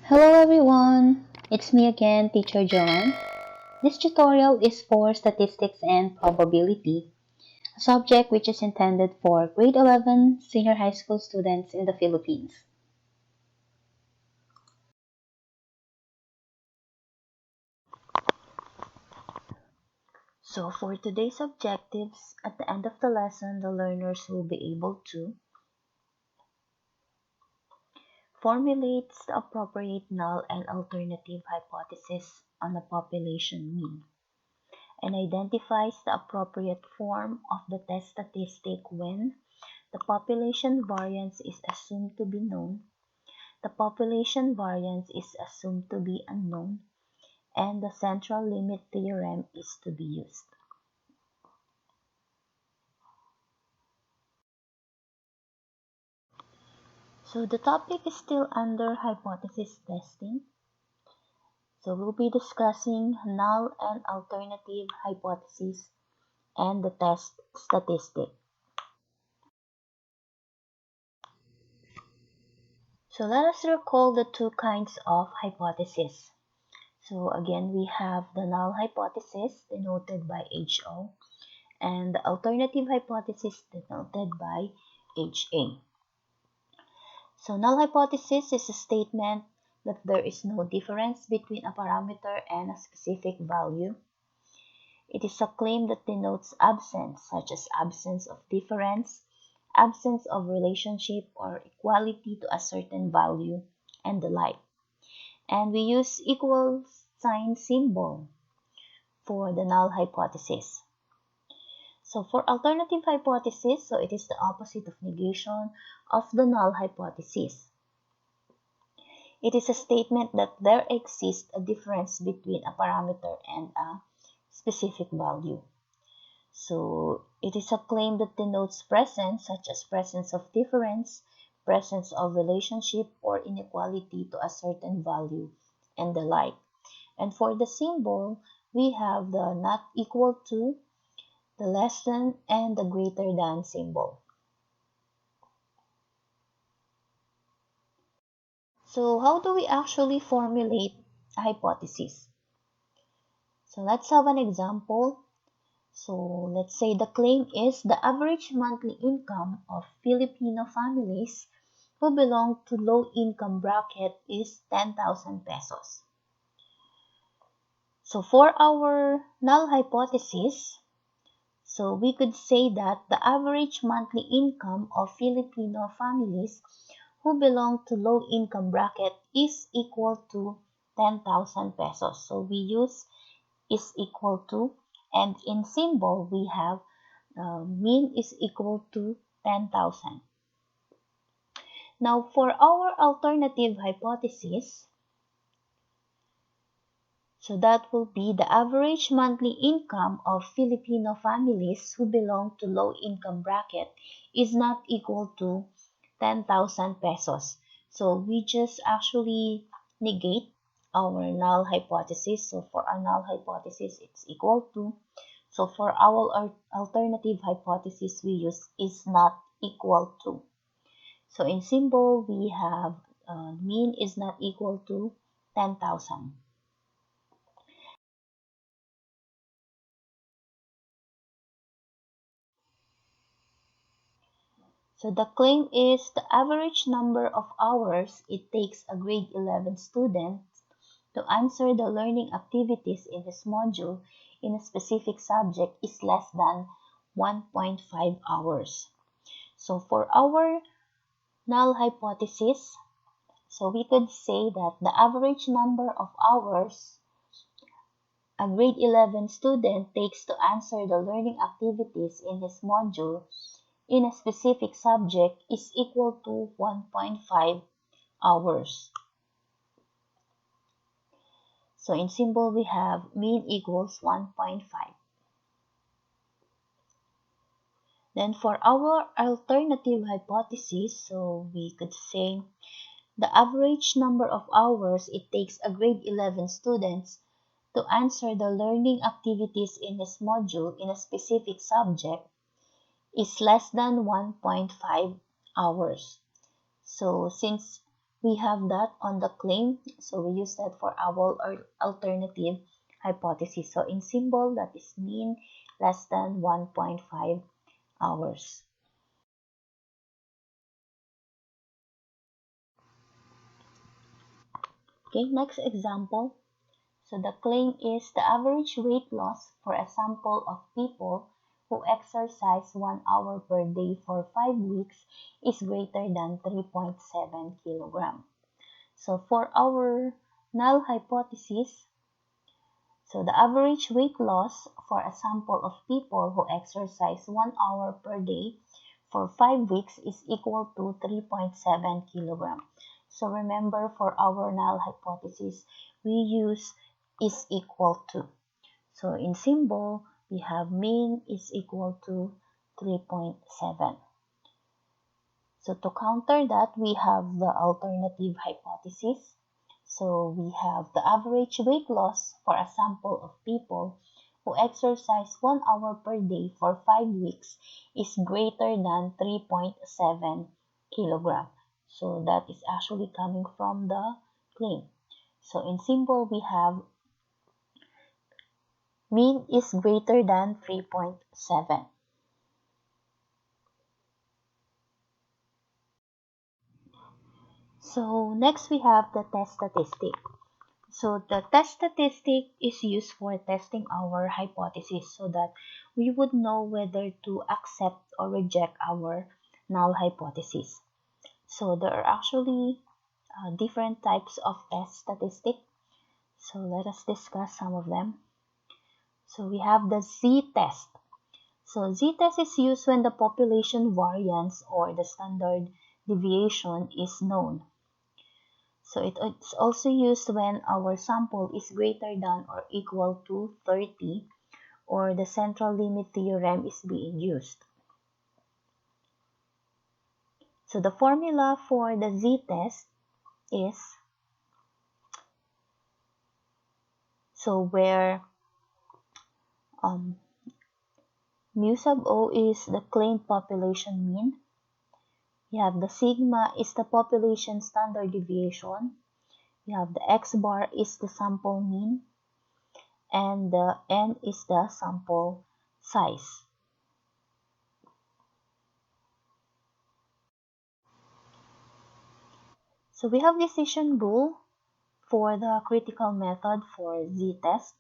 Hello everyone! It's me again, Teacher Joanne. This tutorial is for Statistics and Probability, a subject which is intended for grade 11 senior high school students in the Philippines. So for today's objectives, at the end of the lesson, the learners will be able to formulate the appropriate null and alternative hypothesis on a population mean, and identifies the appropriate form of the test statistic when the population variance is assumed to be known, the population variance is assumed to be unknown, and the central limit theorem is to be used. So the topic is still under hypothesis testing. So we'll be discussing null and alternative hypotheses and the test statistic. So let us recall the two kinds of hypothesis. So again, we have the null hypothesis denoted by HO and the alternative hypothesis denoted by HA. So null hypothesis is a statement that there is no difference between a parameter and a specific value. It is a claim that denotes absence, such as absence of difference, absence of relationship or equality to a certain value, and the like. And we use equal sign symbol for the null hypothesis. So for alternative hypothesis, so it is the opposite of negation of the null hypothesis. It is a statement that there exists a difference between a parameter and a specific value. So it is a claim that denotes presence, such as presence of difference, presence of relationship or inequality to a certain value, and the like. And for the symbol, we have the not equal to, the less than, and the greater than symbol. So how do we actually formulate a hypothesis? So let's have an example. So let's say the claim is the average monthly income of Filipino families who belong to low income bracket is 10,000 pesos. So for our null hypothesis, so we could say that the average monthly income of Filipino families who belong to low income bracket is equal to 10,000 pesos. So we use is equal to, and in symbol we have mean is equal to 10,000. Now for our alternative hypothesis, so that will be the average monthly income of Filipino families who belong to low income bracket is not equal to 10,000 pesos. So we just actually negate our null hypothesis. So for our null hypothesis, it's equal to. So for our alternative hypothesis, we use is not equal to. So in symbol, we have mean is not equal to 10,000. So the claim is the average number of hours it takes a grade 11 student to answer the learning activities in this module in a specific subject is less than 1.5 hours. So for our null hypothesis, so we could say that the average number of hours a grade 11 student takes to answer the learning activities in this module in a specific subject is equal to 1.5 hours. So in symbol we have mean equals 1.5. Then for our alternative hypothesis, so we could say the average number of hours it takes a grade 11 students to answer the learning activities in this module in a specific subject is less than 1.5 hours. So since we have that on the claim, so we use that for our alternative hypothesis. So in symbol, that is mean less than 1.5 hours. Okay, next example. So the claim is the average weight loss for a sample of people who exercise 1 hour per day for 5 weeks is greater than 3.7 kilogram. So for our null hypothesis, so the average weight loss for a sample of people who exercise 1 hour per day for 5 weeks is equal to 3.7 kilogram. So remember, for our null hypothesis, we use is equal to. So in symbol, we have mean is equal to 3.7. So to counter that, we have the alternative hypothesis. So we have the average weight loss for a sample of people who exercise 1 hour per day for 5 weeks is greater than 3.7 kilogram. So that is actually coming from the claim. So in symbol, we have mean is greater than 3.7. So next we have the test statistic. So the test statistic is used for testing our hypothesis so that we would know whether to accept or reject our null hypothesis. So there are actually different types of test statistic. So let us discuss some of them. So we have the ztest. So ztest is used when the population variance or the standard deviation is known. So it is also used when our sample is greater than or equal to 30 or the central limit theorem is being used. So the formula for the z-test is where mu sub O is the claimed population mean. We have the sigma is the population standard deviation. We have the x bar is the sample mean. And the n is the sample size. So we have decision rule for the critical method for z-test.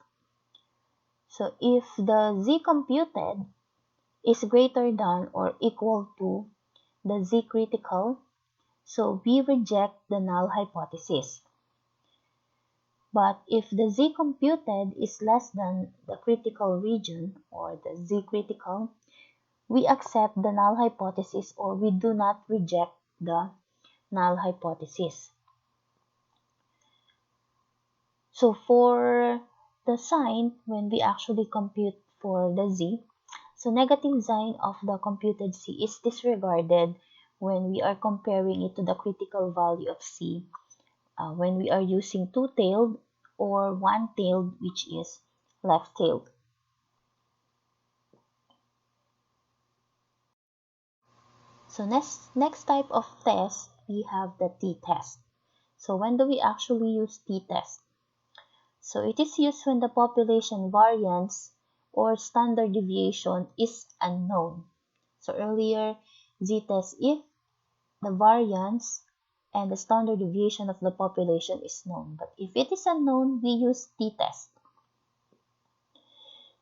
So if the z computed is greater than or equal to the z critical, so we reject the null hypothesis. But if the z computed is less than the critical region or the z critical, we accept the null hypothesis or we do not reject the null hypothesis. So for the sign, when we actually compute for the z, so negative sign of the computed c is disregarded when we are comparing it to the critical value of c when we are using two-tailed or one-tailed, which is left-tailed. So next type of test, we have the t-test. So when do we actually use t-test? So it is used when the population variance or standard deviation is unknown. So earlier, z-test if the variance and the standard deviation of the population is known. But if it is unknown, we use t-test.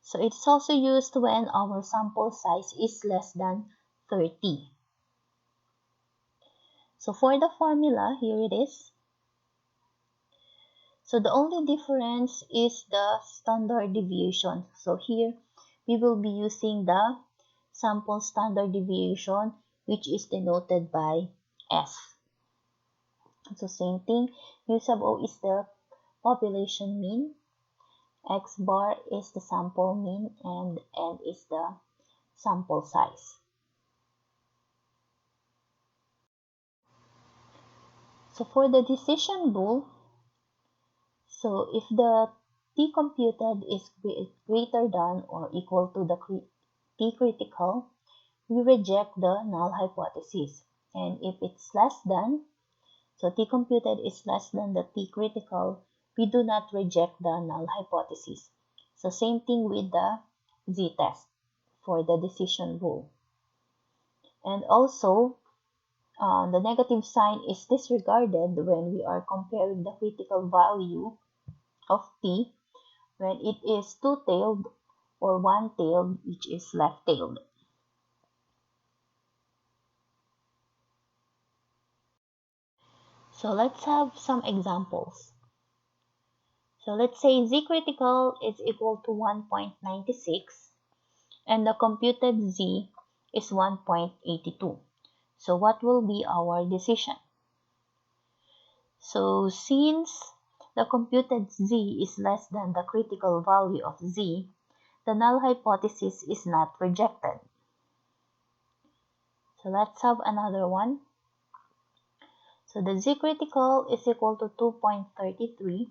So it's also used when our sample size is less than 30. So for the formula, here it is. So the only difference is the standard deviation. So here, we will be using the sample standard deviation, which is denoted by S. So same thing, mu sub O is the population mean, X bar is the sample mean, and N is the sample size. So for the decision rule, so if the t computed is greater than or equal to the t critical, we reject the null hypothesis. And if it's less than, So T computed is less than the T critical, we do not reject the null hypothesis. So same thing with the ztest for the decision rule. And also, the negative sign is disregarded when we are comparing the critical value of T when it is two-tailed or one-tailed, which is left-tailed. So let's have some examples. So let's say Z critical is equal to 1.96 and the computed Z is 1.82. So what will be our decision? So since the computed Z is less than the critical value of Z, the null hypothesis is not rejected. So let's have another one. So the Z critical is equal to 2.33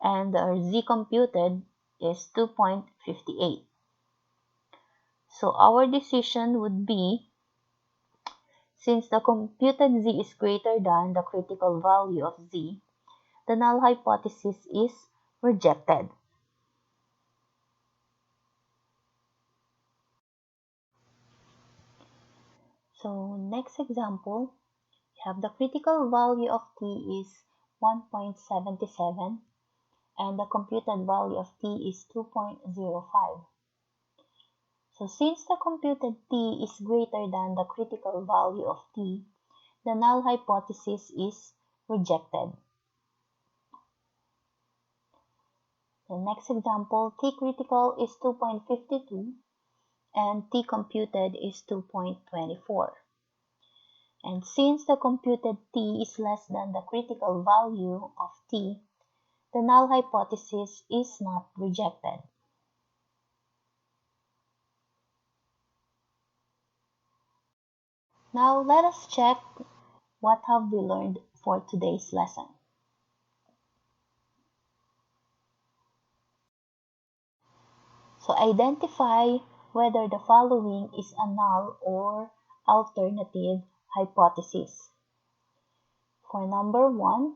and our Z computed is 2.58. So our decision would be, since the computed Z is greater than the critical value of Z, the null hypothesis is rejected. So next example, we have the critical value of T is 1.77 and the computed value of T is 2.05. So since the computed T is greater than the critical value of T, the null hypothesis is rejected. The next example, T critical is 2.52 and T computed is 2.24. And since the computed T is less than the critical value of T, the null hypothesis is not rejected. Now let us check what have we learned for today's lesson. So identify whether the following is a null or alternative hypothesis. For number 1,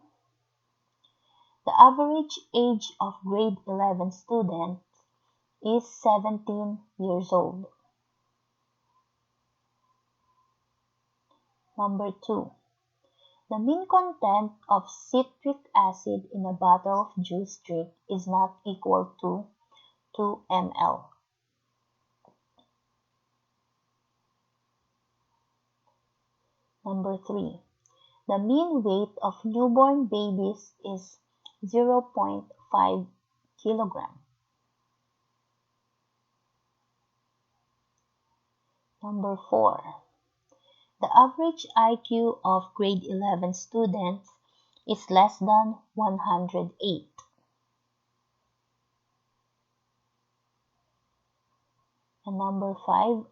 the average age of grade 11 students is 17 years old. Number 2, the mean content of citric acid in a bottle of juice drink is not equal to 2 ml. Number 3, the mean weight of newborn babies is 0.5 kilogram. Number 4, the average IQ of grade 11 students is less than 108. And number 5,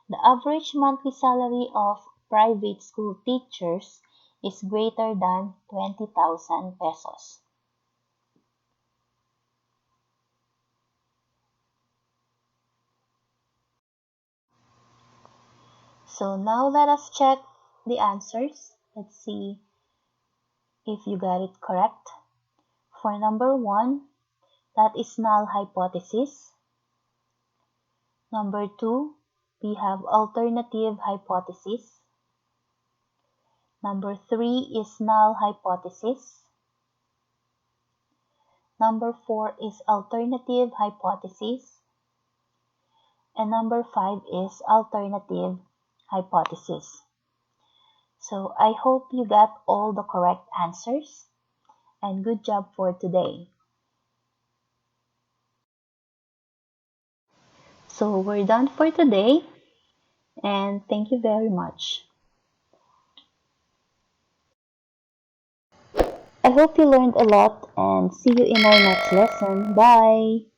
the average monthly salary of private school teachers is greater than 20,000 pesos. So now let us check the answers. Let's see if you got it correct. For number 1, that is null hypothesis. Number 2, we have alternative hypothesis. Number 3 is null hypothesis. Number 4 is alternative hypothesis. And number 5 is alternative hypothesis. So I hope you got all the correct answers, and good job for today. So we're done for today, and thank you very much. I hope you learned a lot, and see you in our next lesson. Bye!